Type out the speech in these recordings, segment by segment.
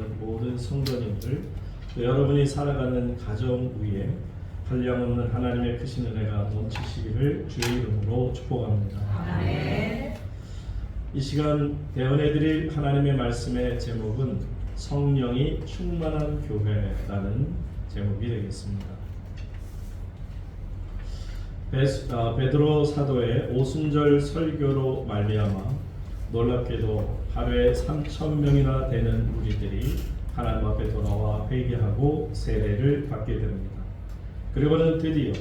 있는 모든 성도님들, 또 여러분이 살아가는 가정 위에 한량없는 하나님의 크신 은혜가 넘치시기를 주의 이름으로 축복합니다. 아멘. 이 시간 대언해드릴 하나님의 말씀의 제목은 성령이 충만한 교회라는 제목이 되겠습니다. 베드로 사도의 오순절 설교로 말미암아 놀랍게도 하루에 3,000명이나 되는 우리들이 하나님 앞에 돌아와 회개하고 세례를 받게 됩니다. 그리고는 드디어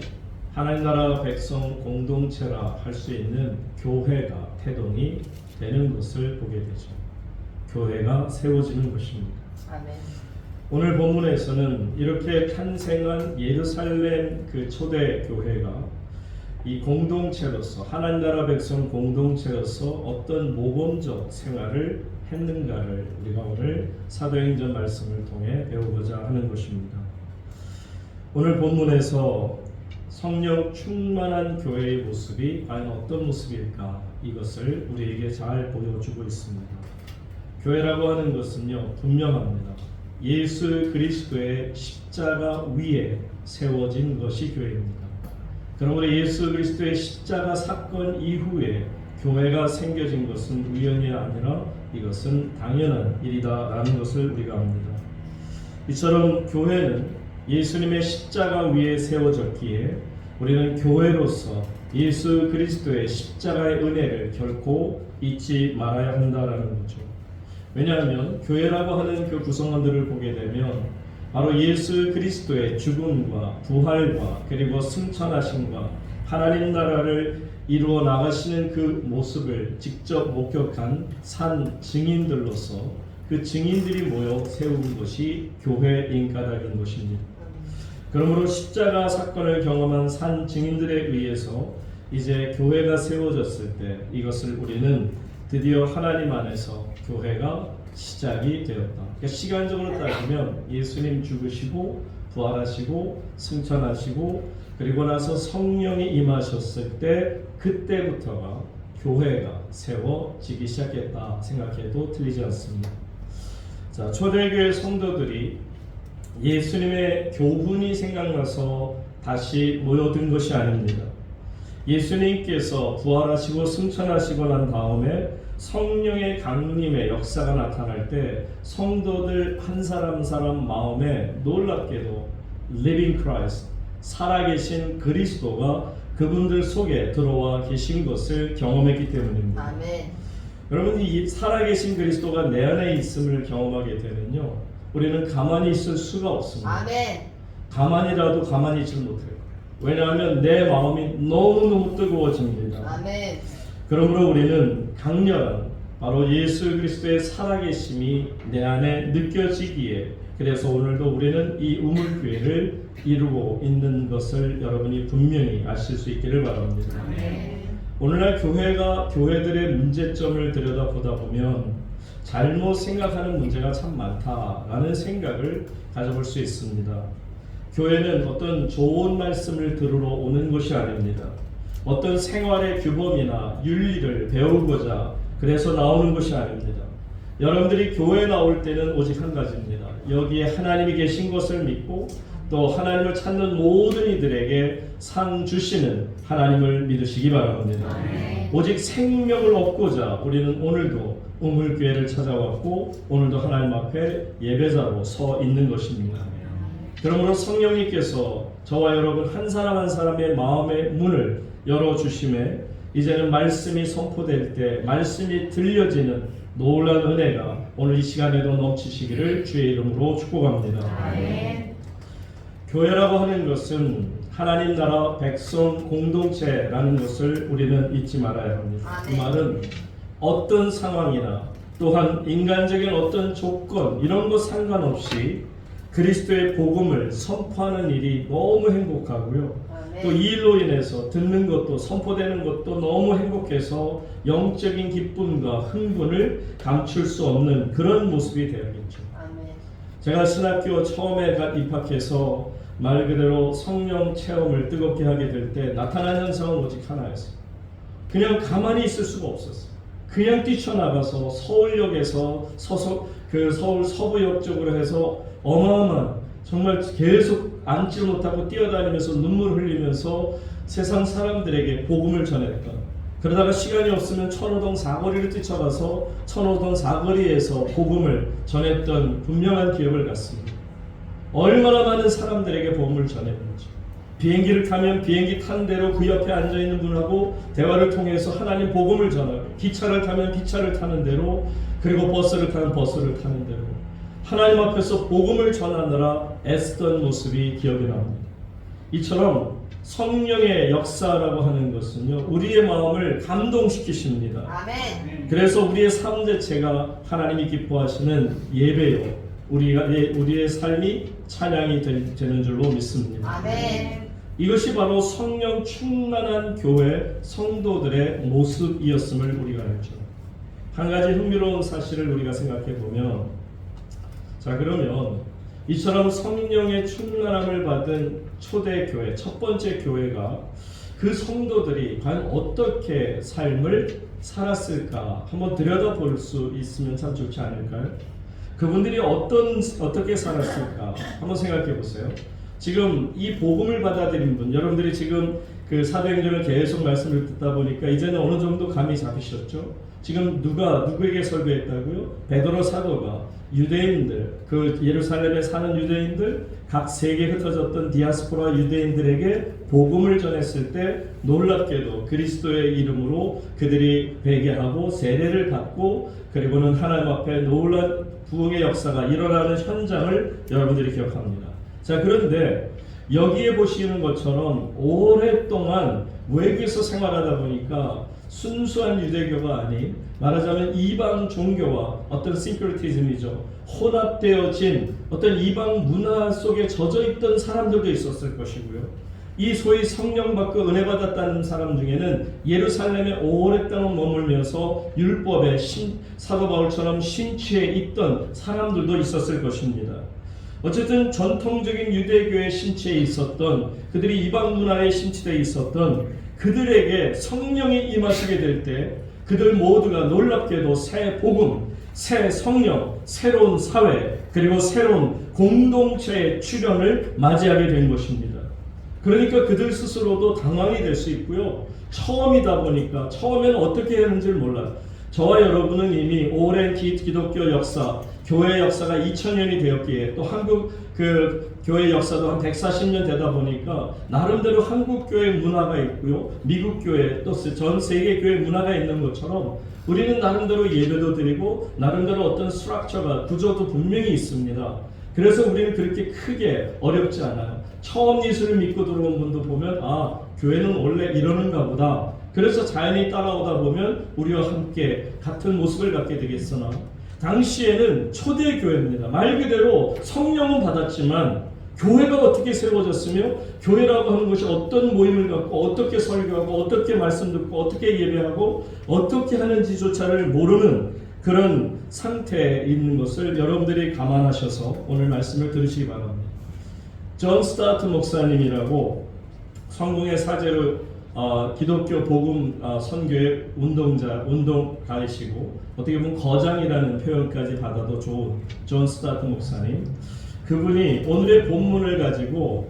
하나님 나라 백성 공동체라 할 수 있는 교회가 태동이 되는 것을 보게 되죠. 교회가 세워지는 것입니다. 아멘. 오늘 본문에서는 이렇게 탄생한 예루살렘 그 초대 교회가 이 공동체로서 하나님 나라 백성 공동체로서 어떤 모범적 생활을 했는가를 우리가 오늘 사도행전 말씀을 통해 배우고자 하는 것입니다. 오늘 본문에서 성령 충만한 교회의 모습이 과연 어떤 모습일까, 이것을 우리에게 잘 보여주고 있습니다. 교회라고 하는 것은요, 분명합니다. 예수 그리스도의 십자가 위에 세워진 것이 교회입니다. 그러므로 예수 그리스도의 십자가 사건 이후에 교회가 생겨진 것은 우연이 아니라 이것은 당연한 일이다라는 것을 우리가 압니다. 이처럼 교회는 예수님의 십자가 위에 세워졌기에 우리는 교회로서 예수 그리스도의 십자가의 은혜를 결코 잊지 말아야 한다라는 거죠. 왜냐하면 교회라고 하는 그 구성원들을 보게 되면 바로 예수 그리스도의 죽음과 부활과 그리고 승천하심과 하나님 나라를 이루어 나가시는 그 모습을 직접 목격한 산 증인들로서 그 증인들이 모여 세운 것이 교회인 까닭인 것입니다. 그러므로 십자가 사건을 경험한 산 증인들에 의해서 이제 교회가 세워졌을 때 이것을 우리는 드디어 하나님 안에서 교회가 시작이 되었다. 그러니까 시간적으로 따지면 예수님 죽으시고 부활하시고 승천하시고 그리고 나서 성령이 임하셨을 때 그때부터가 교회가 세워지기 시작했다 생각해도 틀리지 않습니다. 자, 초대교회 성도들이 예수님의 교훈이 생각나서 다시 모여든 것이 아닙니다. 예수님께서 부활하시고 승천하시고 난 다음에 성령의 강림의 역사가 나타날 때 성도들 한 사람 사람 마음에 놀랍게도 Living Christ, 살아계신 그리스도가 그분들 속에 들어와 계신 것을 경험했기 때문입니다. 아멘. 여러분, 이 살아계신 그리스도가 내 안에 있음을 경험하게 되면요, 우리는 가만히 있을 수가 없습니다. 아멘. 가만히라도 가만히 있지 못해요. 왜냐하면 내 마음이 너무너무 뜨거워집니다. 아멘. 그러므로 우리는 강렬한 바로 예수 그리스도의 살아계심이 내 안에 느껴지기에, 그래서 오늘도 우리는 이 우물교회를 이루고 있는 것을 여러분이 분명히 아실 수 있기를 바랍니다. 아멘. 오늘날 교회들의 문제점을 들여다보다 보면 잘못 생각하는 문제가 참 많다라는 생각을 가져볼 수 있습니다. 교회는 어떤 좋은 말씀을 들으러 오는 것이 아닙니다. 어떤 생활의 규범이나 윤리를 배우고자 그래서 나오는 것이 아닙니다. 여러분들이 교회에 나올 때는 오직 한 가지입니다. 여기에 하나님이 계신 것을 믿고 또 하나님을 찾는 모든 이들에게 상 주시는 하나님을 믿으시기 바랍니다. 오직 생명을 얻고자 우리는 오늘도 우물교회를 찾아왔고 오늘도 하나님 앞에 예배자로 서 있는 것입니다. 그러므로 성령님께서 저와 여러분 한 사람 한 사람의 마음의 문을 열어주심에 이제는 말씀이 선포될 때 말씀이 들려지는 놀라운 은혜가 오늘 이 시간에도 넘치시기를 주의 이름으로 축복합니다. 아멘. 교회라고 하는 것은 하나님 나라 백성 공동체라는 것을 우리는 잊지 말아야 합니다. 그 말은 어떤 상황이나 또한 인간적인 어떤 조건 이런 것 상관없이 그리스도의 복음을 선포하는 일이 너무 행복하고요. 또 이 일로 인해서 듣는 것도 선포되는 것도 너무 행복해서 영적인 기쁨과 흥분을 감출 수 없는 그런 모습이 되어야겠죠. 제가 신학교 처음에 입학해서 말 그대로 성령 체험을 뜨겁게 하게 될 때 나타난 현상은 오직 하나였어요. 그냥 가만히 있을 수가 없었어요. 그냥 뛰쳐나가서 서울역에서 서서 그 서울 서부역 쪽으로 해서 어마어마한 정말 계속 앉지 못하고 뛰어다니면서 눈물 흘리면서 세상 사람들에게 복음을 전했던, 그러다가 시간이 없으면 천호동 사거리를 뛰쳐가서 천호동 사거리에서 복음을 전했던 분명한 기억을 갖습니다. 얼마나 많은 사람들에게 복음을 전했는지, 비행기를 타면 비행기 탄 대로 그 옆에 앉아있는 분하고 대화를 통해서 하나님 복음을 전하고, 기차를 타면 기차를 타는 대로, 그리고 버스를 타면 버스를 타는 대로 하나님 앞에서 복음을 전하느라 애쓰던 모습이 기억이 납니다. 이처럼 성령의 역사라고 하는 것은요, 우리의 마음을 감동시키십니다. 아멘. 그래서 우리의 삶 자체가 하나님이 기뻐하시는 예배요, 우리의 삶이 찬양이 되는 줄로 믿습니다. 아멘. 이것이 바로 성령 충만한 교회 성도들의 모습이었음을 우리가 알죠. 한 가지 흥미로운 사실을 우리가 생각해 보면, 자, 그러면 이처럼 성령의 충만함을 받은 초대교회, 첫 번째 교회가 그 성도들이 과연 어떻게 삶을 살았을까 한번 들여다볼 수 있으면 참 좋지 않을까요? 그분들이 어떻게 살았을까 한번 생각해 보세요. 지금 이 복음을 받아들인 분, 여러분들이 지금 그 사도행전을 계속 말씀을 듣다 보니까 이제는 어느 정도 감이 잡히셨죠? 지금 누구에게 설교했다고요? 베드로 사도가 유대인들, 그 예루살렘에 사는 유대인들, 각 세계에 흩어졌던 디아스포라 유대인들에게 복음을 전했을 때 놀랍게도 그리스도의 이름으로 그들이 회개하고 세례를 받고, 그리고는 하나님 앞에 놀라운 부흥의 역사가 일어나는 현장을 여러분들이 기억합니다. 자, 그런데 여기에 보시는 것처럼 오랫동안 외국에서 생활하다 보니까 순수한 유대교가 아닌, 말하자면 이방 종교와 어떤 싱크리티즘이죠, 혼합되어진 어떤 이방 문화 속에 젖어 있던 사람들도 있었을 것이고요. 이 소위 성령 받고 은혜 받았다는 사람 중에는 예루살렘에 오랫동안 머물면서 율법에 사도 바울처럼 심취해 있던 사람들도 있었을 것입니다. 어쨌든 전통적인 유대교의 심취해 있었던, 그들이 이방 문화에 심취되어 있었던 그들에게 성령이 임하시게 될 때 그들 모두가 놀랍게도 새 복음, 새 성령, 새로운 사회, 그리고 새로운 공동체의 출현을 맞이하게 된 것입니다. 그러니까 그들 스스로도 당황이 될 수 있고요. 처음이다 보니까 처음에는 어떻게 했는지를 몰라요. 저와 여러분은 이미 오랜 기독교 역사, 교회 역사가 2000년이 되었기에, 또 한국 교회 역사도 한 140년 되다 보니까 나름대로 한국 교회 문화가 있고요, 미국 교회, 또 전 세계 교회 문화가 있는 것처럼 우리는 나름대로 예배도 드리고 나름대로 어떤 스트럭처가, 구조도 분명히 있습니다. 그래서 우리는 그렇게 크게 어렵지 않아요. 처음 예수를 믿고 들어온 분도 보면, 아, 교회는 원래 이러는가 보다. 그래서 자연히 따라오다 보면 우리와 함께 같은 모습을 갖게 되겠으나, 당시에는 초대교회입니다. 말 그대로 성령은 받았지만 교회가 어떻게 세워졌으며, 교회라고 하는 것이 어떤 모임을 갖고 어떻게 설교하고 어떻게 말씀 듣고 어떻게 예배하고 어떻게 하는지조차를 모르는 그런 상태에 있는 것을 여러분들이 감안하셔서 오늘 말씀을 들으시기 바랍니다. 존 스타트 목사님이라고 성공의 사제로 기독교 복음 선교의 운동가이시고, 어떻게 보면 거장이라는 표현까지 받아도 좋은 존 스타트 목사님, 그분이 오늘의 본문을 가지고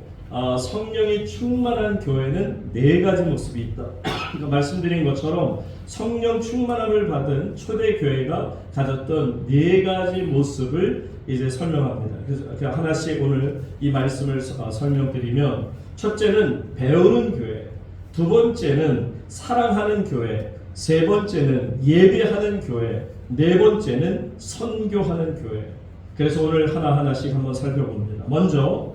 성령이 충만한 교회는 4가지 모습이 있다. 그러니까 말씀드린 것처럼 성령 충만함을 받은 초대교회가 가졌던 4가지 모습을 이제 설명합니다. 그래서 하나씩 오늘 이 말씀을 설명드리면, 첫째는 배우는 교회, 두 번째는 사랑하는 교회, 세 번째는 예배하는 교회, 네 번째는 선교하는 교회. 그래서 오늘 하나하나씩 한번 살펴봅니다. 먼저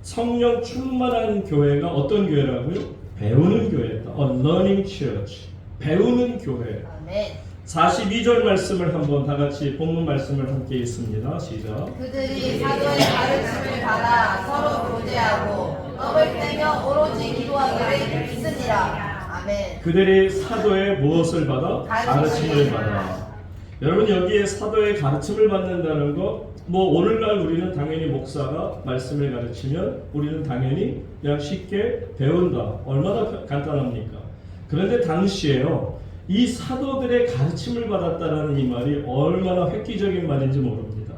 성령 충만한 교회가 어떤 교회라고요? 배우는 교회다. A learning church. 배우는 교회. 아멘. 42절 말씀을 한번 다 같이 본문 말씀을 함께 읽습니다. 시작. 그들이 사도의 가르침을 받아 서로 교제하고 떡을 떼며 오로지 기도하기를 믿으니라. 아멘. 그들이 사도의 무엇을 받아? 가르침을 받아. 여러분, 여기에 사도의 가르침을 받는다는 거, 오늘날 우리는 당연히 목사가 말씀을 가르치면 우리는 당연히 그냥 쉽게 배운다. 얼마나 간단합니까? 그런데 당시에요, 이 사도들의 가르침을 받았다라는 이 말이 얼마나 획기적인 말인지 모릅니다.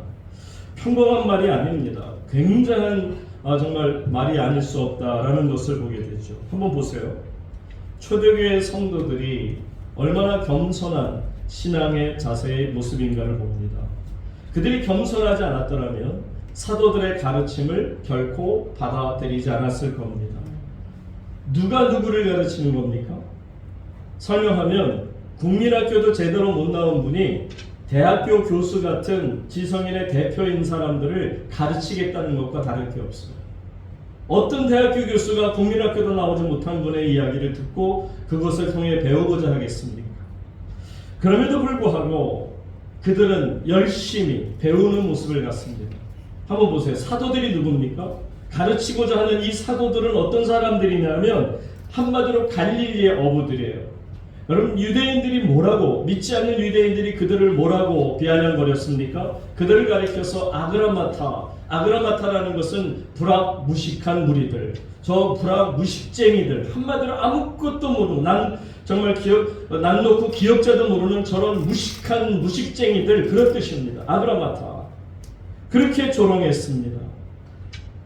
평범한 말이 아닙니다. 굉장한 정말 말이 아닐 수 없다라는 것을 보게 되죠. 한번 보세요. 초대교회 성도들이 얼마나 겸손한 신앙의 자세의 모습인가를 봅니다. 그들이 겸손하지 않았더라면 사도들의 가르침을 결코 받아들이지 않았을 겁니다. 누가 누구를 가르치는 겁니까? 설명하면 국민학교도 제대로 못 나온 분이 대학교 교수 같은 지성인의 대표인 사람들을 가르치겠다는 것과 다를 게 없어요. 어떤 대학교 교수가 국민학교도 나오지 못한 분의 이야기를 듣고 그것을 통해 배우고자 하겠습니까? 그럼에도 불구하고 그들은 열심히 배우는 모습을 갖습니다. 한번 보세요. 사도들이 누굽니까? 가르치고자 하는 이 사도들은 어떤 사람들이냐면 한마디로 갈릴리의 어부들이에요. 여러분, 유대인들이 뭐라고, 믿지 않는 유대인들이 그들을 뭐라고 비아냥거렸습니까? 그들을 가리켜서 아그라마타라는 것은 불악무식한 무리들, 저 불악무식쟁이들, 한마디로 아무것도 모르는, 난 놓고 기억자도 모르는 저런 무식한 무식쟁이들, 그런 뜻입니다. 아그라마타. 그렇게 조롱했습니다.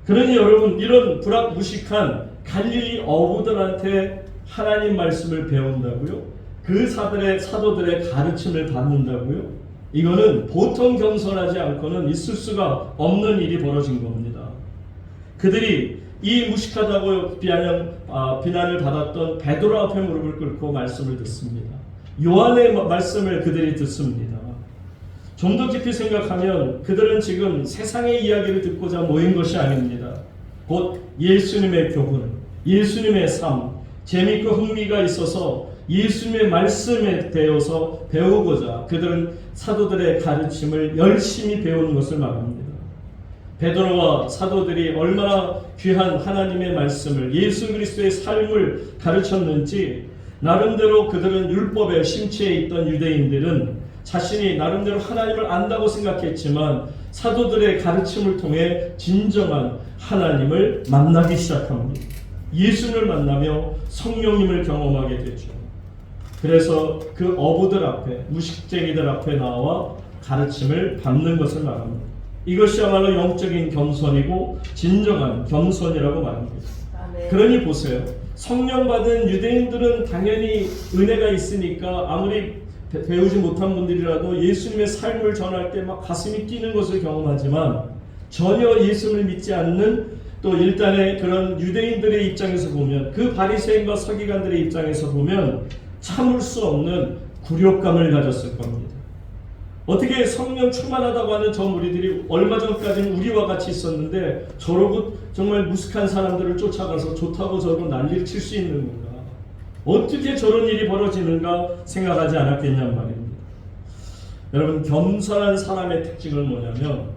그러니 여러분, 이런 불악무식한 갈릴리 어부들한테 하나님 말씀을 배운다고요? 그 사도들의 가르침을 받는다고요? 이거는 보통 겸손하지 않고는 있을 수가 없는 일이 벌어진 겁니다. 그들이 이 무식하다고 비난을 받았던 베드로 앞에 무릎을 꿇고 말씀을 듣습니다. 요한의 말씀을 그들이 듣습니다. 좀 더 깊이 생각하면 그들은 지금 세상의 이야기를 듣고자 모인 것이 아닙니다. 곧 예수님의 교훈, 예수님의 삶, 재미있고 흥미가 있어서 예수님의 말씀에 대해서 배우고자 그들은 사도들의 가르침을 열심히 배우는 것을 말합니다. 베드로와 사도들이 얼마나 귀한 하나님의 말씀을, 예수 그리스도의 삶을 가르쳤는지, 나름대로 그들은 율법에 심취해 있던 유대인들은 자신이 나름대로 하나님을 안다고 생각했지만 사도들의 가르침을 통해 진정한 하나님을 만나기 시작합니다. 예수를 만나며 성령님을 경험하게 되죠. 그래서 그 어부들 앞에, 무식쟁이들 앞에 나와 가르침을 받는 것을 말합니다. 이것이야말로 영적인 겸손이고 진정한 겸손이라고 말합니다. 그러니 보세요. 성령 받은 유대인들은 당연히 은혜가 있으니까 아무리 배우지 못한 분들이라도 예수님의 삶을 전할 때 막 가슴이 뛰는 것을 경험하지만, 전혀 예수를 믿지 않는 또 일단의 그런 유대인들의 입장에서 보면, 그 바리새인과 서기관들의 입장에서 보면 참을 수 없는 굴욕감을 가졌을 겁니다. 어떻게 성령 충만하다고 하는 저 무리들이 얼마 전까지는 우리와 같이 있었는데 저러고 정말 무식한 사람들을 쫓아가서 좋다고 저러고 난리를 칠 수 있는 건가? 어떻게 저런 일이 벌어지는가 생각하지 않았겠냔 말입니다. 여러분, 겸손한 사람의 특징은 뭐냐면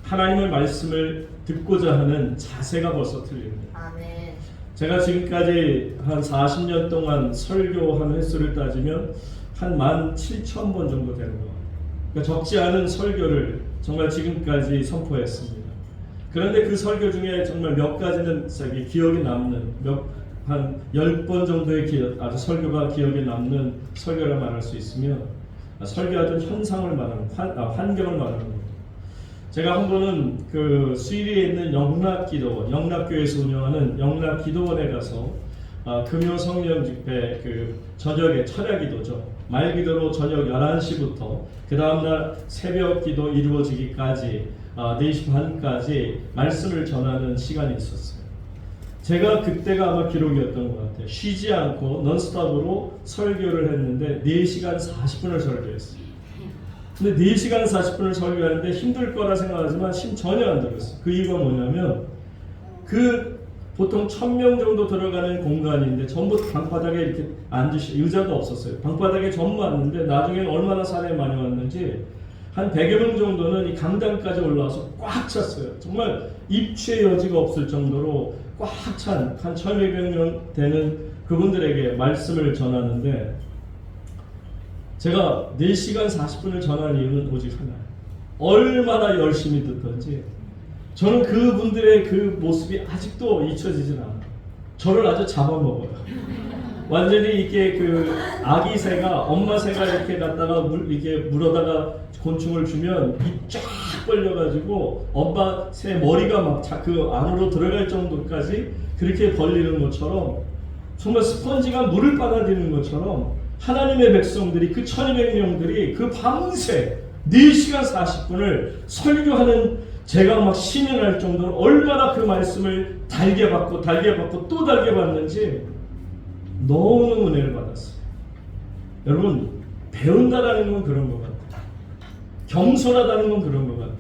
하나님의 말씀을 듣고자 하는 자세가 벌써 틀립니다. 아멘. 제가 지금까지 한 40년 동안 설교한 횟수를 따지면 한 17,000번 정도 되는 것 같아요. 그러니까 적지 않은 설교를 정말 지금까지 선포했습니다. 그런데 그 설교 중에 정말 몇 가지는 기억에 남는, 한 10번 정도의 아주 설교가 기억에 남는 설교를 말할 수 있으면, 설교하던 현상을 말하는, 환경을 말하는 겁니다. 제가 한 번은 그 수리에 있는 영락기도원, 영락교회에서 운영하는 영락기도원에 가서 금요 성령 집회 그 저녁에 철야기도죠. 말기도로 저녁 11시부터 그 다음날 새벽 기도 이루어지기까지 4시 반까지 말씀을 전하는 시간이 있었어요. 제가 그때가 아마 기록이었던 것 같아요. 쉬지 않고 넌스톱으로 설교를 했는데 4시간 40분을 설교했어요. 근데 4시간 40분을 설교하는데 힘들 거라 생각하지만 전혀 안 들었어요. 그 이유가 뭐냐면 보통 1000명 정도 들어가는 공간인데 전부 방바닥에 이렇게 의자도 없었어요. 방바닥에 전부 왔는데 나중에는 얼마나 사람이 많이 왔는지 한 100여 명 정도는 이 강당까지 올라와서 꽉 찼어요. 정말 입추의 여지가 없을 정도로 꽉 찬 한 1200명 되는 그분들에게 말씀을 전하는데, 제가 4시간 40분을 전한 이유는 오직 하나예요. 얼마나 열심히 듣던지 저는 그분들의 그 모습이 아직도 잊혀지진 않아요. 저를 아주 잡아먹어요. 완전히 이게 그 아기 새가, 엄마 새가 이렇게 갖다가 이렇게 물어다가 곤충을 주면 입 쫙 쫙 벌려가지고 엄마 새 머리가 막 그 안으로 들어갈 정도까지 그렇게 벌리는 것처럼 정말 스펀지가 물을 빨아들이는 것처럼 하나님의 백성들이 그 1200명들이 그 밤새 4시간 40분을 설교하는 제가 막 신이 날 정도로 얼마나 그 말씀을 달게 받고 또 달게 받는지 너무너무 은혜를 받았어요. 여러분 배운다라는 건 그런 것 같아요. 겸손하다는 건 그런 것 같아요.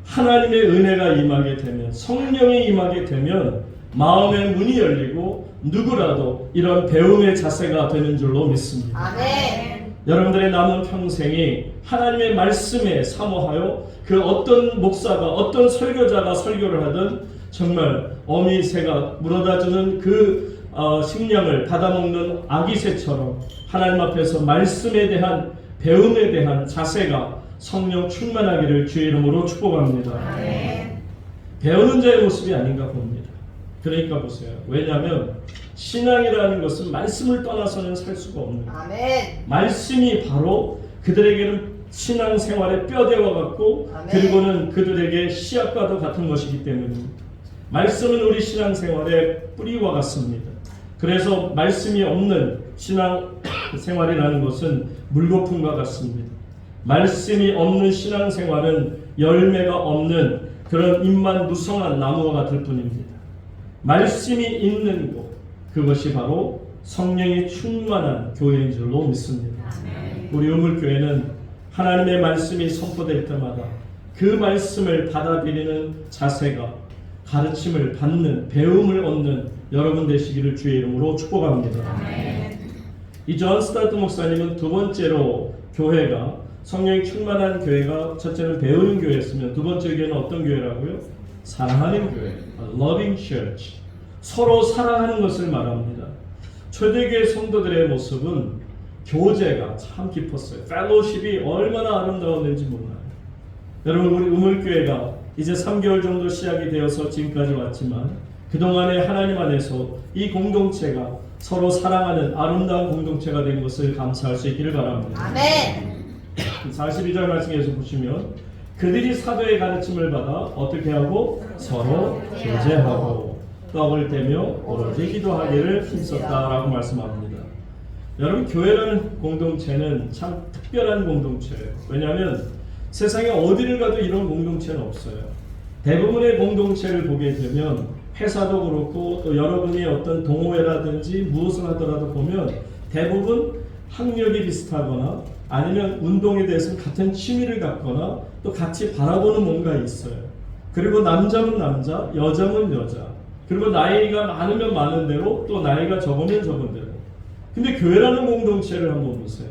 하나님의 은혜가 임하게 되면 성령이 임하게 되면 마음의 문이 열리고 누구라도 이런 배움의 자세가 되는 줄로 믿습니다. 아멘. 여러분들의 남은 평생이 하나님의 말씀에 사모하여 그 어떤 목사가 어떤 설교자가 설교를 하든 정말 어미 새가 물어다주는 그 식량을 받아먹는 아기 새처럼 하나님 앞에서 말씀에 대한 배움에 대한 자세가 성령 충만하기를 주의 이름으로 축복합니다. 아멘. 배우는 자의 모습이 아닌가 봅니다. 그러니까 보세요. 왜냐하면 신앙이라는 것은 말씀을 떠나서는 살 수가 없는 거예요. 아멘. 말씀이 바로 그들에게는 신앙생활의 뼈대와 같고 아멘. 그리고는 그들에게 씨앗과도 같은 것이기 때문입니다. 말씀은 우리 신앙생활의 뿌리와 같습니다. 그래서 말씀이 없는 신앙생활이라는 것은 물거품과 같습니다. 말씀이 없는 신앙생활은 열매가 없는 그런 잎만 무성한 나무와 같을 뿐입니다. 말씀이 있는 곳, 그것이 바로 성령이 충만한 교회인 줄로 믿습니다. 우리 우물교회는 하나님의 말씀이 선포될 때마다 그 말씀을 받아들이는 자세가 가르침을 받는, 배움을 얻는 여러분 되시기를 주의 이름으로 축복합니다. 이 존 스타트 목사님은 두 번째로 교회가 성령이 충만한 교회가 첫째는 배우는 교회였으면 두 번째 교회는 어떤 교회라고요? 사랑하는 교회, loving church. 서로 사랑하는 것을 말합니다. 초대교회 성도들의 모습은 교제가 참 깊었어요. 펠로십이 얼마나 아름다웠는지 몰라요. 여러분 우리 우물교회가 이제 3개월 정도 시작이 되어서 지금까지 왔지만 그동안에 하나님 안에서 이 공동체가 서로 사랑하는 아름다운 공동체가 된 것을 감사할 수 있기를 바랍니다. 아멘. 42절 말씀에서 보시면 그들이 사도의 가르침을 받아 어떻게 하고 서로 교제하고 떡을 떼며 오로지 기도하기를 힘썼다라고 말씀합니다. 여러분 교회라는 공동체는 참 특별한 공동체예요. 왜냐하면 세상에 어디를 가도 이런 공동체는 없어요. 대부분의 공동체를 보게 되면 회사도 그렇고 또 여러분이 어떤 동호회라든지 무엇을 하더라도 보면 대부분 학력이 비슷하거나 아니면 운동에 대해서 같은 취미를 갖거나 또 같이 바라보는 뭔가 있어요. 그리고 남자면 남자, 여자면 여자. 그리고 나이가 많으면 많은 대로 또 나이가 적으면 적은 대로. 근데 교회라는 공동체를 한번 보세요.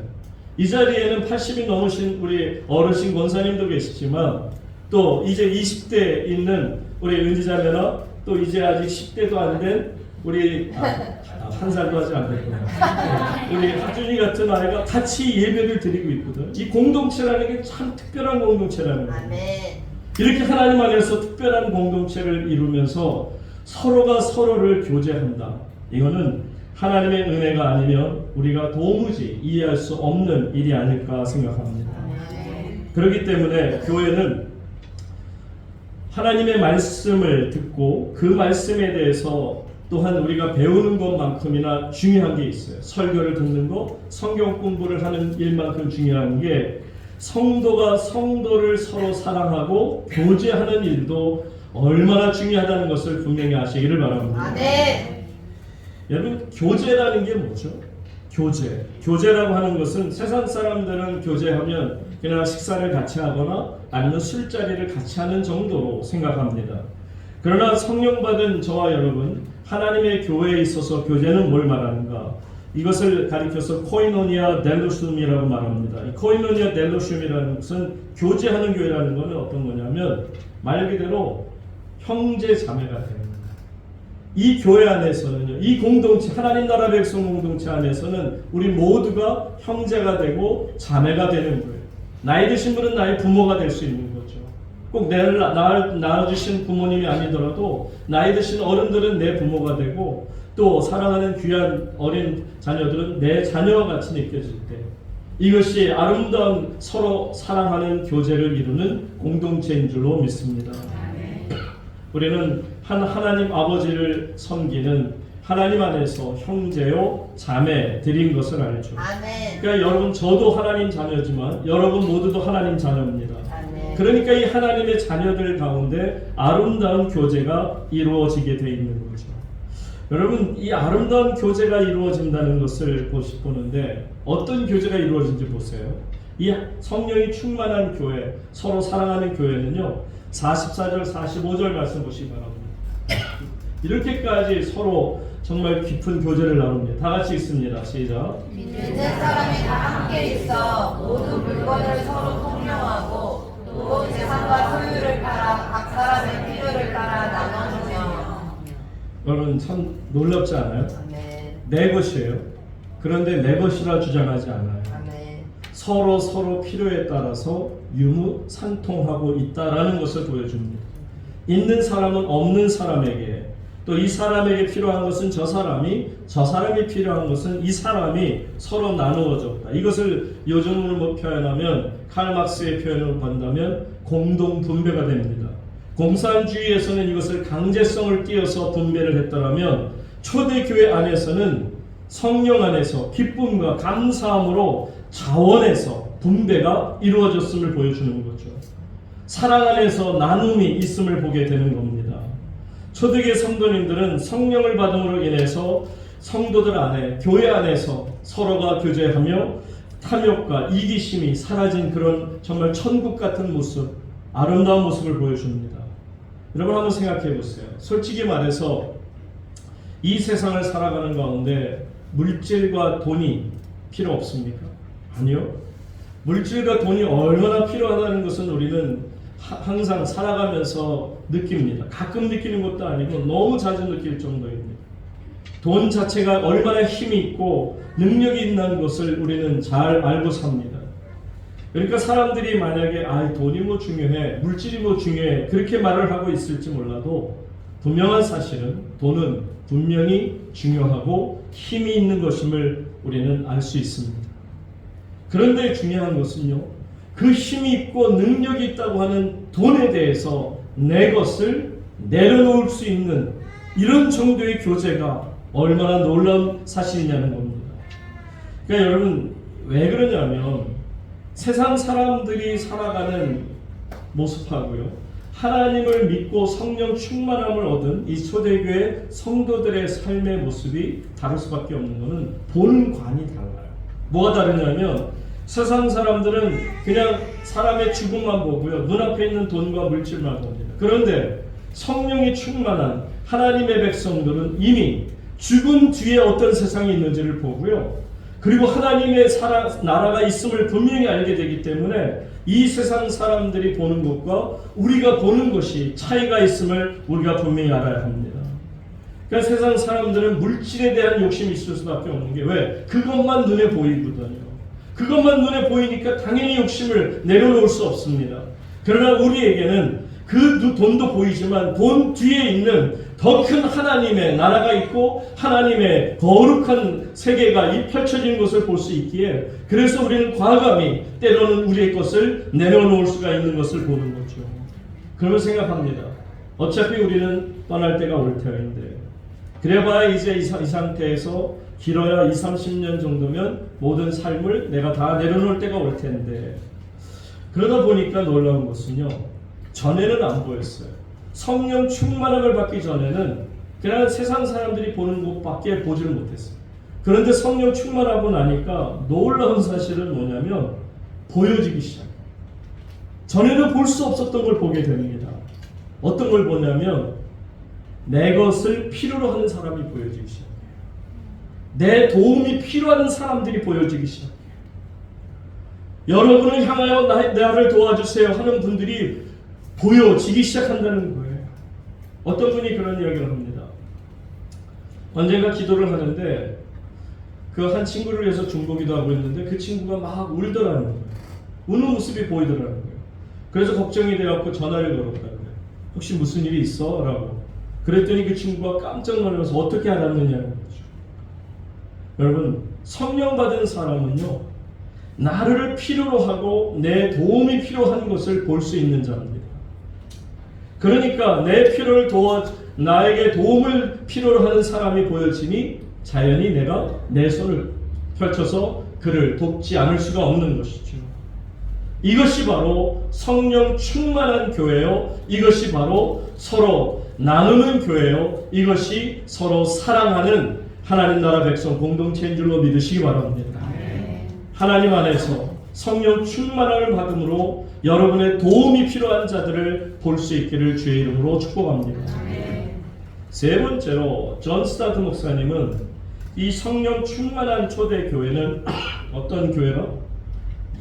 이 자리에는 80이 넘으신 우리 어르신 권사님도 계시지만 또 이제 20대에 있는 우리 은지자매나 또 이제 아직 10대도 안 된 우리 한 살도 하지 않았구나. 우리 하준이 같은 아이가 같이 예배를 드리고 있거든. 이 공동체라는 게 참 특별한 공동체라는 거예요. 아멘. 이렇게 하나님 안에서 특별한 공동체를 이루면서 서로가 서로를 교제한다. 이거는 하나님의 은혜가 아니면 우리가 도무지 이해할 수 없는 일이 아닐까 생각합니다. 그렇기 때문에 교회는 하나님의 말씀을 듣고 그 말씀에 대해서 또한 우리가 배우는 것만큼이나 중요한 게 있어요. 설교를 듣는 것, 성경 공부를 하는 일만큼 중요한 게 성도가 성도를 서로 사랑하고 교제하는 일도 얼마나 중요하다는 것을 분명히 아시기를 바랍니다. 아멘. 여러분 교제라는 게 뭐죠? 교제라고 하는 것은 세상 사람들은 교제하면 그냥 식사를 같이 하거나 아니면 술자리를 같이 하는 정도로 생각합니다. 그러나 성령 받은 저와 여러분 하나님의 교회에 있어서 교제는 뭘 말하는가? 이것을 가리켜서 코이노니아 델로숨이라고 말합니다. 이 코이노니아 델로숨이라는 것은 교제하는 교회라는 것은 어떤 거냐면 말 그대로 형제 자매가 되는 거예요. 이 교회 안에서는요, 이 공동체, 하나님 나라 백성 공동체 안에서는 우리 모두가 형제가 되고 자매가 되는 거예요. 나이 드신 분은 나의 부모가 될 수 있는 거죠. 꼭 나를 낳아주신 부모님이 아니더라도 나이 드신 어른들은 내 부모가 되고 또 사랑하는 귀한 어린 자녀들은 내 자녀와 같이 느껴질 때 이것이 아름다운 서로 사랑하는 교제를 이루는 공동체인 줄로 믿습니다. 우리는 하나님 아버지를 섬기는 하나님 안에서 형제요 자매들인 것을 알죠. 아멘. 그러니까 여러분, 저도 하나님 자녀지만 여러분 모두도 하나님 자녀입니다. 아멘. 그러니까 이 하나님의 자녀들 가운데 아름다운 교제가 이루어지게 되어 있는 거죠. 여러분, 이 아름다운 교제가 이루어진다는 것을 보는데 어떤 교제가 이루어진지 보세요. 이 성령이 충만한 교회, 서로 사랑하는 교회는요, 44절 45절 말씀 보시기 바랍니다. 이렇게까지 서로 정말 깊은 교제를 나눕니다. 다 같이 읽습니다. 시작. 믿는 사람이 다 함께 있어 모든 물건을 서로 통용하고 또 재산과 소유를 팔아 각 사람의 필요를 따라 나눠주며. 여러분, 참 놀랍지 않아요? 아멘. 내 것이에요. 그런데 내 것이라 주장하지 않아요. 아멘. 서로 필요에 따라서 유무상통하고 있다라는 것을 보여줍니다. 있는 사람은 없는 사람에게, 또 이 사람에게 필요한 것은 저 사람이 필요한 것은 이 사람이 서로 나누어졌다. 이것을 요즘으로 표현하면, 칼 막스의 표현을 본다면 공동 분배가 됩니다. 공산주의에서는 이것을 강제성을 띄어서 분배를 했더라면, 초대교회 안에서는 성령 안에서 기쁨과 감사함으로 자원해서 분배가 이루어졌음을 보여주는 거죠. 사랑 안에서 나눔이 있음을 보게 되는 겁니다. 초대교회 성도님들은 성령을 받음으로 인해서 성도들 안에, 교회 안에서 서로가 교제하며 탐욕과 이기심이 사라진 그런 정말 천국 같은 모습, 아름다운 모습을 보여줍니다. 여러분, 한번 생각해 보세요. 솔직히 말해서 이 세상을 살아가는 가운데 물질과 돈이 필요 없습니까? 아니요. 물질과 돈이 얼마나 필요하다는 것은 우리는 항상 살아가면서 느낍니다. 가끔 느끼는 것도 아니고 너무 자주 느낄 정도입니다. 돈 자체가 얼마나 힘이 있고 능력이 있는 것을 우리는 잘 알고 삽니다. 그러니까 사람들이 만약에 돈이 뭐 중요해, 물질이 뭐 중요해, 그렇게 말을 하고 있을지 몰라도 분명한 사실은 돈은 분명히 중요하고 힘이 있는 것임을 우리는 알 수 있습니다. 그런데 중요한 것은요, 그 힘이 있고 능력이 있다고 하는 돈에 대해서 내 것을 내려놓을 수 있는 이런 정도의 교제가 얼마나 놀라운 사실이냐는 겁니다. 그러니까 여러분, 왜 그러냐면 세상 사람들이 살아가는 모습하고요, 하나님을 믿고 성령 충만함을 얻은 이 초대교회 성도들의 삶의 모습이 다를 수밖에 없는 것은 보는 관이 달라요. 뭐가 다르냐면, 세상 사람들은 그냥 사람의 죽음만 보고요, 눈앞에 있는 돈과 물질만 봅니다. 그런데 성령이 충만한 하나님의 백성들은 이미 죽은 뒤에 어떤 세상이 있는지를 보고요, 그리고 하나님의 나라가 있음을 분명히 알게 되기 때문에 이 세상 사람들이 보는 것과 우리가 보는 것이 차이가 있음을 우리가 분명히 알아야 합니다. 그러니까 세상 사람들은 물질에 대한 욕심이 있을 수밖에 없는 게, 왜? 그것만 눈에 보이거든요. 그것만 눈에 보이니까 당연히 욕심을 내려놓을 수 없습니다. 그러나 우리에게는 그 돈도 보이지만 돈 뒤에 있는 더 큰 하나님의 나라가 있고 하나님의 거룩한 세계가 펼쳐진 것을 볼 수 있기에, 그래서 우리는 과감히 때로는 우리의 것을 내려놓을 수가 있는 것을 보는 거죠. 그러면 생각합니다. 어차피 우리는 떠날 때가 올 터인데, 그래봐야 이제 이 상태에서 길어야 20-30년 정도면 모든 삶을 내가 다 내려놓을 때가 올 텐데, 그러다 보니까 놀라운 것은요, 전에는 안 보였어요. 성령 충만함을 받기 전에는 그냥 세상 사람들이 보는 것밖에 보지를 못했어요. 그런데 성령 충만하고 나니까 놀라운 사실은 뭐냐면 보여지기 시작해요. 전에는 볼 수 없었던 걸 보게 됩니다. 어떤 걸 보냐면 내 것을 필요로 하는 사람이 보여지기 시작해요. 내 도움이 필요한 사람들이 보여지기 시작해요. 여러분을 향하여 나를 도와주세요 하는 분들이 보여지기 시작한다는 거예요. 어떤 분이 그런 이야기를 합니다. 언젠가 기도를 하는데 그 한 친구를 위해서 중보기도 하고 있는데 그 친구가 막 울더라는 거예요. 우는 모습이 보이더라는 거예요. 그래서 걱정이 되었고 전화를 걸었다는 거예요. 혹시 무슨 일이 있어? 라고. 그랬더니 그 친구가 깜짝 놀라서 어떻게 알았느냐는 거죠. 여러분, 성령 받은 사람은요, 나를 필요로 하고 내 도움이 필요한 것을 볼 수 있는 자입니다. 그러니까 내 필요를 나에게 도움을 필요로 하는 사람이 보여지니 자연히 내가 내 손을 펼쳐서 그를 돕지 않을 수가 없는 것이죠. 이것이 바로 성령 충만한 교회요. 이것이 바로 서로 나누는 교회요. 이것이 서로 사랑하는 하나님 나라 백성 공동체인 줄로 믿으시기 바랍니다. 하나님 안에서 성령 충만함을 받음으로 여러분의 도움이 필요한 자들을 볼 수 있기를 주의 이름으로 축복합니다. 세 번째로 존 스타트 목사님은 이 성령 충만한 초대교회는 어떤 교회라?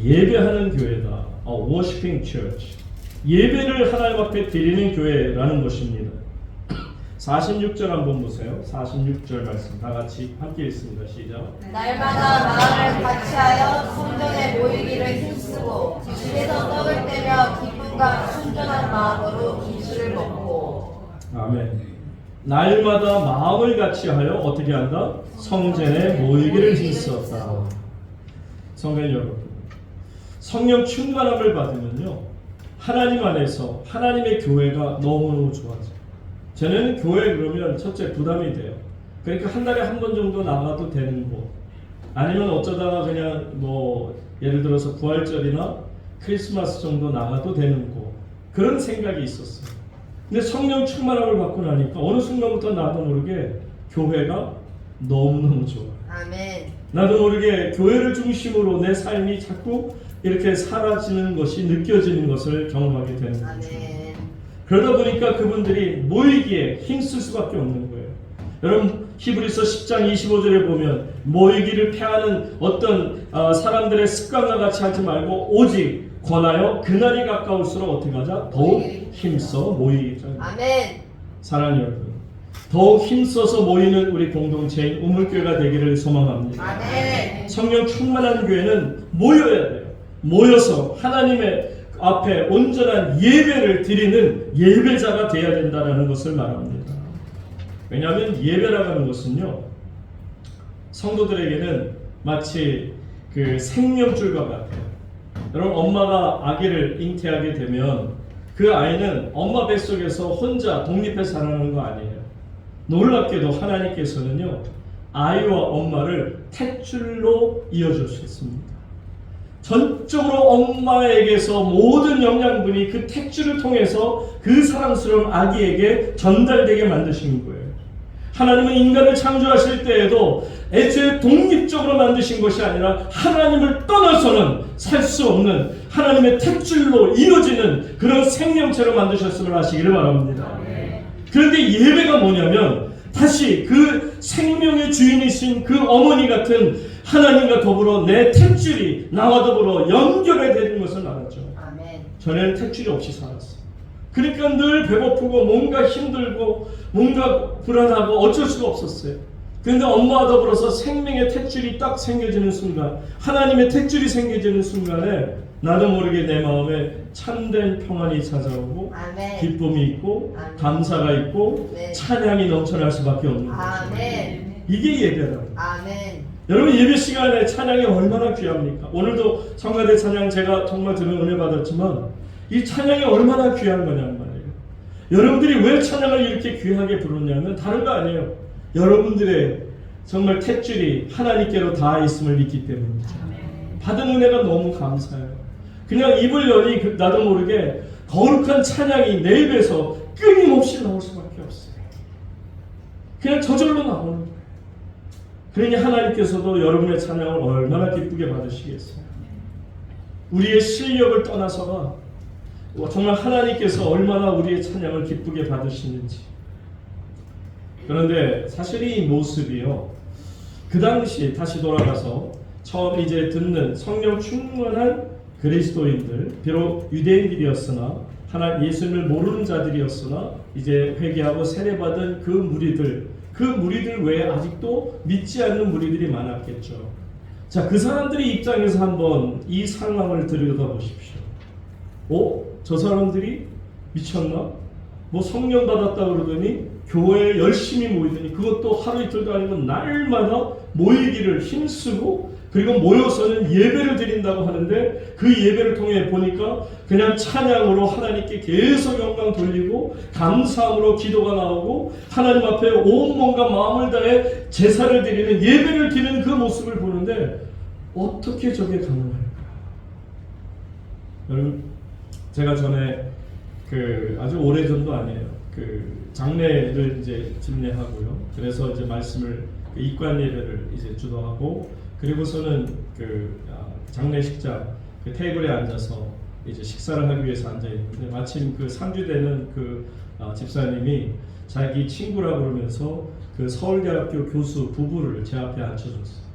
예배하는 교회다. Worshiping Church. 예배를 하나님 앞에 드리는 교회라는 것입니다. 46절 한번 보세요. 46절 말씀 다 같이 함께 읽습니다. 시작. 날마다 마음을 같이하여 성전에 모이기를 힘쓰고 집에서 떡을 떼며 기쁨과 순전한 마음으로 김술을 먹고. 아멘. 날마다 마음을 같이하여 어떻게 한다? 성전에 모이기를 힘썼다. 성도 여러분, 성령 충만함을 받으면요, 하나님 안에서 하나님의 교회가 너무너무 좋아져요. 저는 교회 그러면 첫째 부담이 돼요. 그러니까 한 달에 한 번 정도 나가도 되는 곳, 아니면 어쩌다가 그냥 예를 들어서 부활절이나 크리스마스 정도 나가도 되는 곳, 그런 생각이 있었어요. 근데 성령 충만함을 받고 나니까 어느 순간부터 나도 모르게 교회가 너무너무 좋아. 아멘. 나도 모르게 교회를 중심으로 내 삶이 자꾸 이렇게 사라지는 것이 느껴지는 것을 경험하게 되는 거죠. 아멘. 그러다 보니까 그분들이 모이기에 힘쓸 수밖에 없는 거예요. 여러분 히브리서 10장 25절에 보면 모이기를 패하는 어떤 사람들의 습관과 같이 하지 말고 오직 권하여 그날이 가까울수록 어떻게 하자? 더욱 힘써 모이자. 아멘. 사랑하는 여러분, 더욱 힘써서 모이는 우리 공동체인 우물교회가 되기를 소망합니다. 아멘. 성령 충만한 교회는 모여야 돼요. 모여서 하나님의 앞에 온전한 예배를 드리는 예배자가 되어야 된다는 것을 말합니다. 왜냐하면 예배라고 하는 것은요, 성도들에게는 마치 그 생명줄과 같아요. 여러분, 엄마가 아기를 잉태하게 되면 그 아이는 엄마 뱃속에서 혼자 독립해서 살아가는 거 아니에요. 놀랍게도 하나님께서는요, 아이와 엄마를 탯줄로 이어줄 수 있습니다. 전적으로 엄마에게서 모든 영양분이 그 탯줄을 통해서 그 사랑스러운 아기에게 전달되게 만드신 거예요. 하나님은 인간을 창조하실 때에도 애초에 독립적으로 만드신 것이 아니라 하나님을 떠나서는 살 수 없는 하나님의 탯줄로 이어지는 그런 생명체로 만드셨음을 아시기를 바랍니다. 그런데 예배가 뭐냐면 다시 그 생명의 주인이신 그 어머니 같은 하나님과 더불어 내 탯줄이 나와 더불어 연결이 되는 것을 알았죠. 아멘. 전에는 탯줄이 없이 살았어요. 그러니까 늘 배고프고 뭔가 힘들고 뭔가 불안하고 어쩔 수가 없었어요. 그런데 엄마와 더불어서 생명의 탯줄이 딱 생겨지는 순간, 하나님의 탯줄이 생겨지는 순간에 나도 모르게 내 마음에 참된 평안이 찾아오고 아멘. 기쁨이 있고 아멘. 감사가 있고 네. 찬양이 넘쳐날 수밖에 없는 거죠. 아멘. 이게 예배라고. 아멘. 여러분, 예배 시간에 찬양이 얼마나 귀합니까? 오늘도 성가대 찬양 제가 정말 들은 은혜 받았지만 이 찬양이 얼마나 귀한 거냔 말이에요. 여러분들이 왜 찬양을 이렇게 귀하게 부르냐면 다른 거 아니에요. 여러분들의 정말 탯줄이 하나님께로 닿아 있음을 믿기 때문이죠. 받은 은혜가 너무 감사해요. 그냥 입을 여니 나도 모르게 거룩한 찬양이 내 입에서 끊임없이 나올 수밖에 없어요. 그냥 저절로 나오는 거예요. 그러니 하나님께서도 여러분의 찬양을 얼마나 기쁘게 받으시겠어요. 우리의 실력을 떠나서가 정말 하나님께서 얼마나 우리의 찬양을 기쁘게 받으시는지. 그런데 사실 이 모습이요, 그 당시 다시 돌아가서 처음 이제 듣는 성령 충만한 그리스도인들, 비록 유대인들이었으나 하나님 예수님을 모르는 자들이었으나 이제 회개하고 세례받은 그 무리들 외에 아직도 믿지 않는 무리들이 많았겠죠. 자, 그 사람들의 입장에서 한번 이 상황을 들여다보십시오. 저 사람들이 미쳤나? 뭐 성령 받았다 그러더니 교회에 열심히 모이더니 그것도 하루 이틀도 아니고 날마다 모이기를 힘쓰고 그리고 모여서는 예배를 드린다고 하는데 그 예배를 통해 보니까 그냥 찬양으로 하나님께 계속 영광 돌리고 감사함으로 기도가 나오고 하나님 앞에 온 몸과 마음을 다해 제사를 드리는 예배를 드리는 그 모습을 보는데 어떻게 저게 가능할까? 여러분, 제가 전에 아주 오래전도 아니에요. 장례를 이제 집례하고요. 그래서 이제 말씀을 입관 예배를 이제 주도하고 그리고서는 장례식장 테이블에 앉아서 이제 식사를 하기 위해서 앉아 있는데 마침 상주되는 집사님이 자기 친구라고 그러면서 서울대학교 교수 부부를 제 앞에 앉혀줬어요.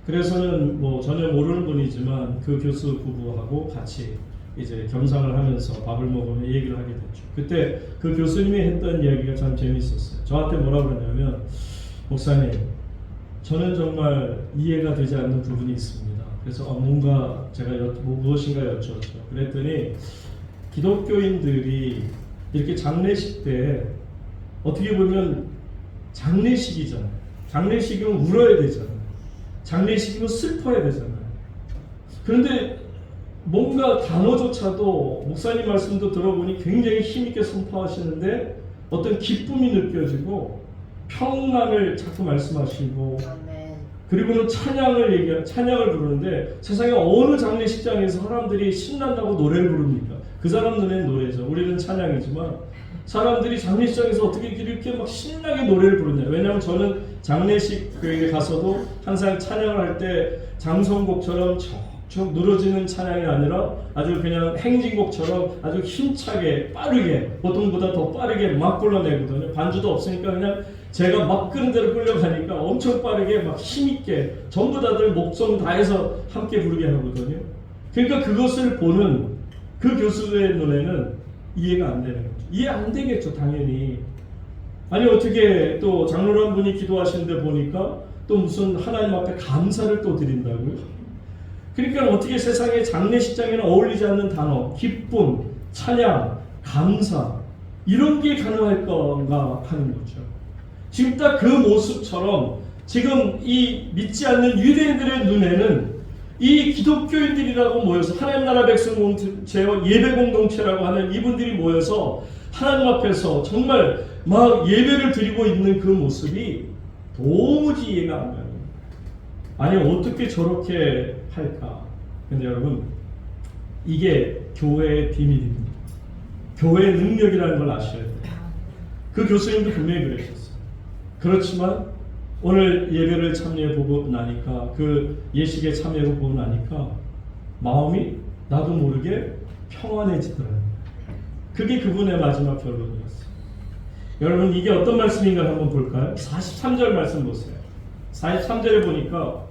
그래서는 뭐 전혀 모르는 분이지만 그 교수 부부하고 같이 이제 겸상을 하면서 밥을 먹으며 얘기를 하게 됐죠. 그때 그 교수님이 했던 이야기가 참 재밌었어요. 저한테 뭐라고 그러냐면, 목사님, 저는 정말 이해가 되지 않는 부분이 있습니다. 그래서 뭔가 제가 무엇인가 여쭈었죠. 그랬더니 기독교인들이 이렇게 장례식 때 어떻게 보면 장례식이잖아요. 장례식이면 울어야 되잖아요. 장례식이면 슬퍼야 되잖아요. 그런데 뭔가 단어조차도 목사님 말씀도 들어보니 굉장히 힘있게 선포하시는데 어떤 기쁨이 느껴지고 평안을 자꾸 말씀하시고 그리고는 찬양을 부르는데 세상에 어느 장례식장에서 사람들이 신난다고 노래를 부릅니까? 그 사람 눈에는 노래죠. 우리는 찬양이지만 사람들이 장례식장에서 어떻게 이렇게 막 신나게 노래를 부르냐. 왜냐하면 저는 장례식에 가서도 항상 찬양을 할 때 장성곡처럼 쭉 늘어지는 찬양이 아니라 아주 그냥 행진곡처럼 아주 힘차게 빠르게 보통보다 더 빠르게 막 불러내거든요. 반주도 없으니까 그냥 제가 막 끄는 대로 끌려가니까 엄청 빠르게 막 힘있게 전부 다들 목성 다해서 함께 부르게 하거든요. 그러니까 그것을 보는 그 교수의 눈에는 이해가 안 되는 거죠. 이해 안 되겠죠, 당연히. 아니 어떻게 또 장로를 한 분이 기도하시는데 보니까 또 무슨 하나님 앞에 감사를 또 드린다고요? 그러니까 어떻게 세상에 장례식장에는 어울리지 않는 단어, 기쁨, 찬양, 감사 이런 게 가능할 건가 하는 거죠. 지금 딱 그 모습처럼 지금 이 믿지 않는 유대인들의 눈에는 이 기독교인들이라고 모여서 하나님 나라 백성 공동체와 예배 공동체라고 하는 이분들이 모여서 하나님 앞에서 정말 막 예배를 드리고 있는 그 모습이 도무지 이해가 안 가요. 아니 어떻게 저렇게 할까? 근데 여러분 이게 교회의 비밀입니다. 교회의 능력이라는 걸 아셔야 돼요. 그 교수님도 분명히 그러셨어요. 그렇지만 오늘 예배를 참여해 보고 나니까 그 예식에 참여해 보고 나니까 마음이 나도 모르게 평안해지더라고요. 그게 그분의 마지막 결론이었어요. 여러분 이게 어떤 말씀인가 한번 볼까요? 43절 말씀 보세요. 43절에 보니까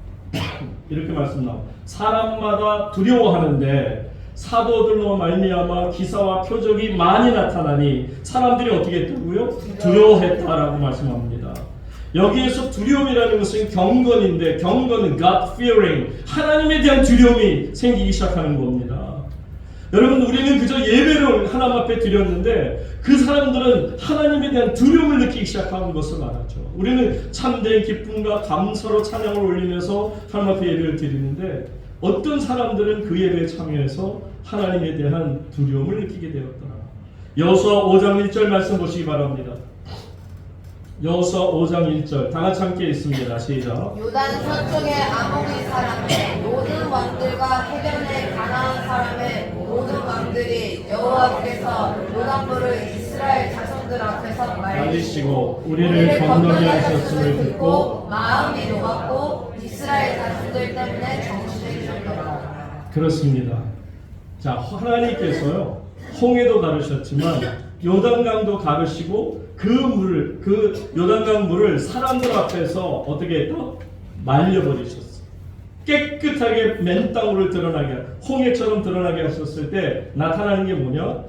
이렇게 말씀 나와요. 사람마다 두려워하는데 사도들로 말미암아 기사와 표적이 많이 나타나니 사람들이 어떻게 했다고요? 두려워했다라고 말씀합니다. 여기에서 두려움이라는 것은 경건인데 경건은 God fearing, 하나님에 대한 두려움이 생기기 시작하는 겁니다. 여러분 우리는 그저 예배를 하나님 앞에 드렸는데 그 사람들은 하나님에 대한 두려움을 느끼기 시작하는 것을 말하죠. 우리는 참된 기쁨과 감사로 찬양을 올리면서 하나님 앞에 예배를 드리는데 어떤 사람들은 그 예배에 참여해서 하나님에 대한 두려움을 느끼게 되었더라. 여호수아 5장 1절 말씀 보시기 바랍니다. 여호수아 5장 1절 다 같이 함께 읽습니다. 시작. 요단 서쪽의 아모리 사람의 모든 왕들과 해변의 가나안 사람의 모든 왕들이 여호와께서 요단물을 이스라엘 자손들 앞에서 말리시고 우리를 건너게 하셨음을 듣고 마음이 녹았고 이스라엘 자손들 때문에 정신해주셨더라. 그렇습니다. 자, 하나님께서요 홍해도 가르셨지만 요단강도 가르시고 그 요단강 물을 사람들 앞에서 어떻게 했다? 말려버리셨어요. 깨끗하게 맨 땅으로 드러나게 홍해처럼 드러나게 하셨을 때 나타나는 게 뭐냐?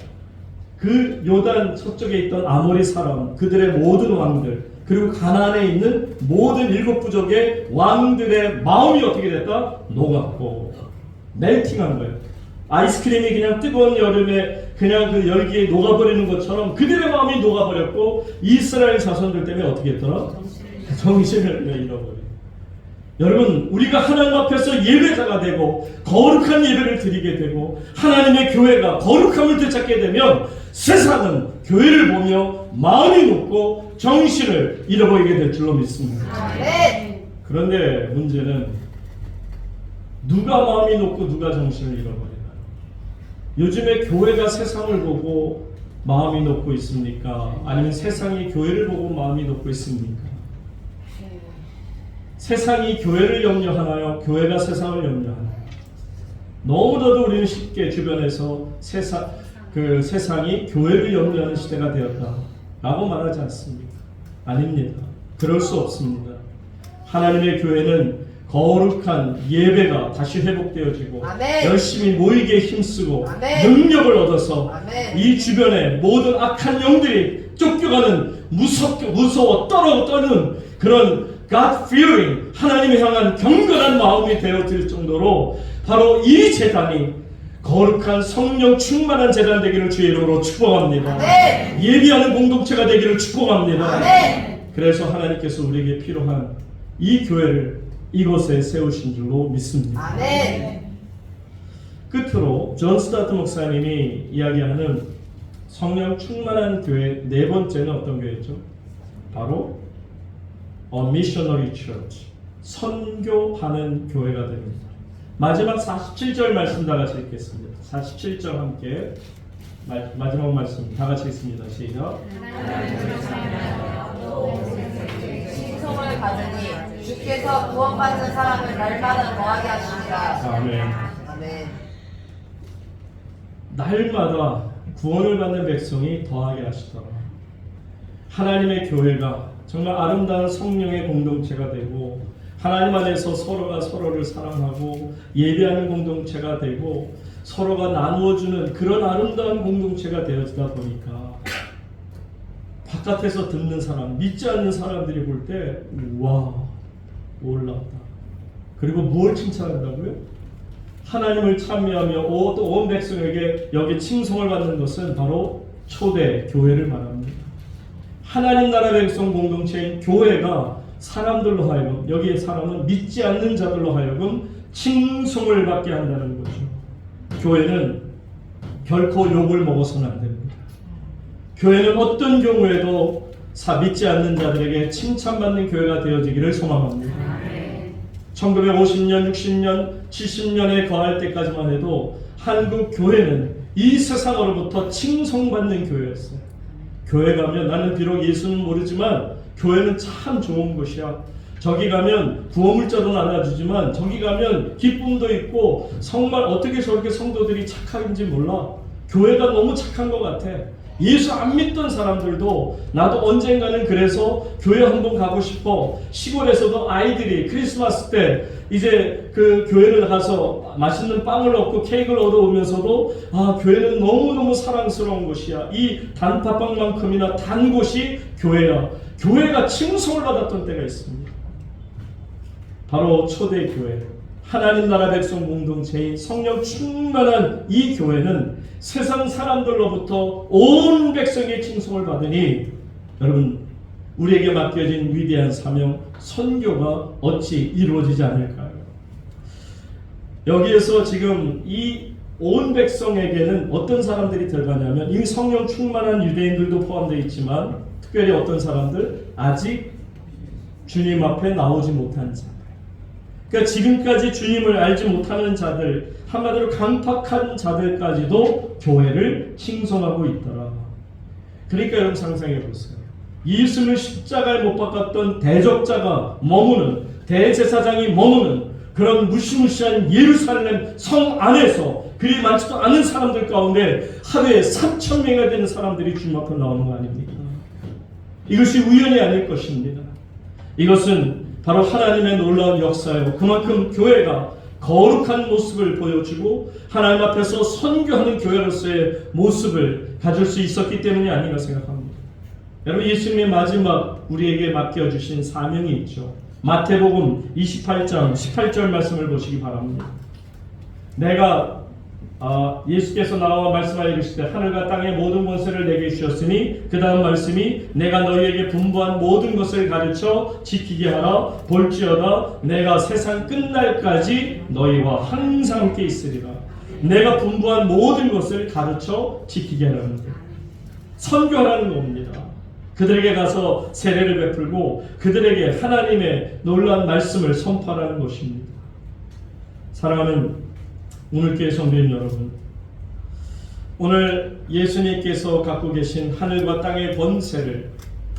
그 요단 서쪽에 있던 아모리 사람 그들의 모든 왕들 그리고 가나안에 있는 모든 일곱 부족의 왕들의 마음이 어떻게 됐다? 녹았고 멜팅한 거예요. 아이스크림이 그냥 뜨거운 여름에 그냥 그 열기에 녹아버리는 것처럼 그들의 마음이 녹아버렸고 이스라엘 자손들 때문에 어떻게 했더라? 정신을 잃어버려요. 여러분, 우리가 하나님 앞에서 예배자가 되고 거룩한 예배를 드리게 되고 하나님의 교회가 거룩함을 되찾게 되면 세상은 교회를 보며 마음이 높고 정신을 잃어버리게 될 줄로 믿습니다. 그런데 문제는 누가 마음이 높고 누가 정신을 잃어버리나? 요즘에 교회가 세상을 보고 마음이 높고 있습니까? 아니면 세상이 교회를 보고 마음이 높고 있습니까? 세상이 교회를 염려하나요? 교회가 세상을 염려하나요? 너무나도 우리는 쉽게 주변에서 세상이 교회를 염려하는 시대가 되었다라고 말하지 않습니까? 아닙니다. 그럴 수 없습니다. 하나님의 교회는 거룩한 예배가 다시 회복되어지고 아멘. 열심히 모이기에 힘쓰고 아멘. 능력을 얻어서 아멘. 이 주변의 모든 악한 영들이 쫓겨가는 무서워 떠는 그런 God-fearing, 하나님을 향한 경건한 마음이 되어질 정도로 바로 이 제단이 거룩한 성령 충만한 제단 되기를 주의 이름으로 축복합니다. 아멘. 예비하는 공동체가 되기를 축복합니다. 아멘. 그래서 하나님께서 우리에게 필요한 이 교회를 이곳에 세우신 줄로 믿습니다. 아멘. 끝으로 존 스타트 목사님이 이야기하는 성령 충만한 교회 네 번째는 어떤 교회죠? 바로 A missionary church, 선교하는 교회가 됩니다. 마지막 47절 말씀 다 같이 읽겠습니다. 47절 함께 마지막 말씀 다 같이 읽습니다. 시작. 신성을 받으니 주께서 구원받는 사람을 날마다 더하게 하시니라. 아멘. 아멘. 날마다 구원을 받는 백성이 더하게 하시더라. 하나님의 교회가 정말 아름다운 성령의 공동체가 되고 하나님 안에서 서로가 서로를 사랑하고 예배하는 공동체가 되고 서로가 나누어주는 그런 아름다운 공동체가 되어지다 보니까 바깥에서 듣는 사람, 믿지 않는 사람들이 볼 때 와, 놀랍다. 그리고 뭘 칭찬한다고요? 하나님을 찬미하며 온 백성에게 여기 칭송을 받는 것은 바로 초대 교회를 말합니다. 하나님 나라 백성 공동체인 교회가 사람들로 하여금, 여기에 사람은 믿지 않는 자들로 하여금 칭송을 받게 한다는 거죠. 교회는 결코 욕을 먹어서는 안 됩니다. 교회는 어떤 경우에도 믿지 않는 자들에게 칭찬받는 교회가 되어지기를 소망합니다. 1950년, 60년, 70년에 거할 때까지만 해도 한국 교회는 이 세상으로부터 칭송받는 교회였어요. 교회 가면 나는 비록 예수는 모르지만 교회는 참 좋은 곳이야. 저기 가면 구원물자도 나눠주지만 저기 가면 기쁨도 있고 정말 어떻게 저렇게 성도들이 착한지 몰라. 교회가 너무 착한 것 같아. 예수 안 믿던 사람들도 나도 언젠가는 그래서 교회 한번 가고 싶어. 시골에서도 아이들이 크리스마스 때 이제 그 교회를 가서 맛있는 빵을 얻고 케이크를 얻어오면서도 아, 교회는 너무너무 사랑스러운 곳이야. 이 단팥빵만큼이나 단 곳이 교회야. 교회가 칭송을 받았던 때가 있습니다. 바로 초대교회, 하나님 나라 백성 공동체인 성령 충만한 이 교회는 세상 사람들로부터 온 백성의 칭송을 받으니 여러분, 우리에게 맡겨진 위대한 사명 선교가 어찌 이루어지지 않을까요? 여기에서 지금 이 온 백성에게는 어떤 사람들이 들어가냐면 이미 성령 충만한 유대인들도 포함되어 있지만 특별히 어떤 사람들, 아직 주님 앞에 나오지 못한 자들, 그러니까 지금까지 주님을 알지 못하는 자들, 한마디로 강팍한 자들까지도 교회를 칭송하고 있더라. 그러니까 여러분 상상해 보세요. 예수를 십자가에 못 박았던 대적자가 머무는, 대제사장이 머무는 그런 무시무시한 예루살렘 성 안에서 그리 많지도 않은 사람들 가운데 하루에 3,000명이 되는 사람들이 주님 앞에 나오는 거 아닙니까? 이것이 우연이 아닐 것입니다. 이것은 바로 하나님의 놀라운 역사요. 그만큼 교회가 거룩한 모습을 보여주고 하나님 앞에서 선교하는 교회로서의 모습을 가질 수 있었기 때문이 아닌가 생각합니다. 여러분, 예수님의 마지막 우리에게 맡겨주신 사명이 있죠. 마태복음 28장 18절 말씀을 보시기 바랍니다. 내가 예수께서 나와 말씀하여 이르시되 하늘과 땅의 모든 권세를 내게 주셨으니 그 다음 말씀이 내가 너희에게 분부한 모든 것을 가르쳐 지키게 하라. 볼지어다 내가 세상 끝날까지 너희와 항상 함께 있으리라. 내가 분부한 모든 것을 가르쳐 지키게 하라는 거예요. 선교하라는 겁니다. 그들에게 가서 세례를 베풀고 그들에게 하나님의 놀라운 말씀을 선포하라는 것입니다. 사랑하는 오늘교회 성도님 여러분, 오늘 예수님께서 갖고 계신 하늘과 땅의 권세를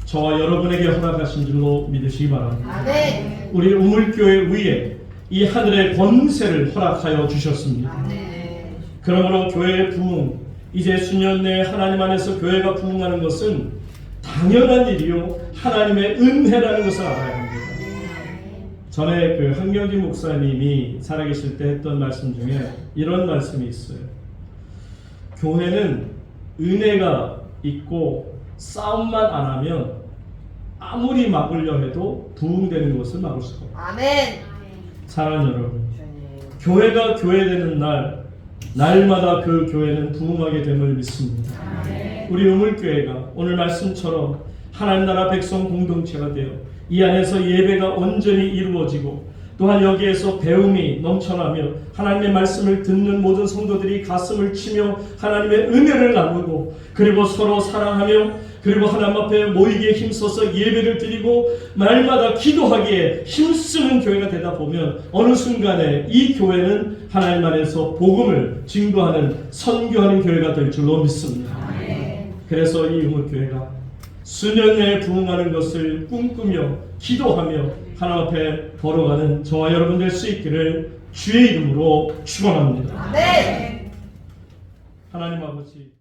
저와 여러분에게 허락하신 줄로 믿으시기 바랍니다. 아멘. 우리 우물교회 위에 이 하늘의 권세를 허락하여 주셨습니다. 아멘. 그러므로 교회의 부흥, 이제 수년 내에 하나님 안에서 교회가 부흥하는 것은 당연한 일이요 하나님의 은혜라는 것을 알아야 합니다. 전에 그 한경진 목사님이 살아계실 때 했던 말씀 중에 이런 말씀이 있어요. 교회는 은혜가 있고 싸움만 안 하면 아무리 막으려 해도 부흥되는 것을 막을 수가 없어요. 아멘. 사랑하는 여러분, 교회가 교회되는 날마다 그 교회는 부흥하게 됨을 믿습니다. 우리 우물교회가 오늘 말씀처럼 하나님 나라 백성 공동체가 되어 이 안에서 예배가 온전히 이루어지고 또한 여기에서 배움이 넘쳐나며 하나님의 말씀을 듣는 모든 성도들이 가슴을 치며 하나님의 은혜를 나누고 그리고 서로 사랑하며 그리고 하나님 앞에 모이기에 힘써서 예배를 드리고 날마다 기도하기에 힘쓰는 교회가 되다 보면 어느 순간에 이 교회는 하나님 안에서 복음을 증거하는 선교하는 교회가 될 줄로 믿습니다. 그래서 이 우물교회가 수년 내에 부흥하는 것을 꿈꾸며 기도하며 하나님 앞에 걸어가는 저와 여러분 될 수 있기를 주의 이름으로 축원합니다. 아멘. 하나님 아버지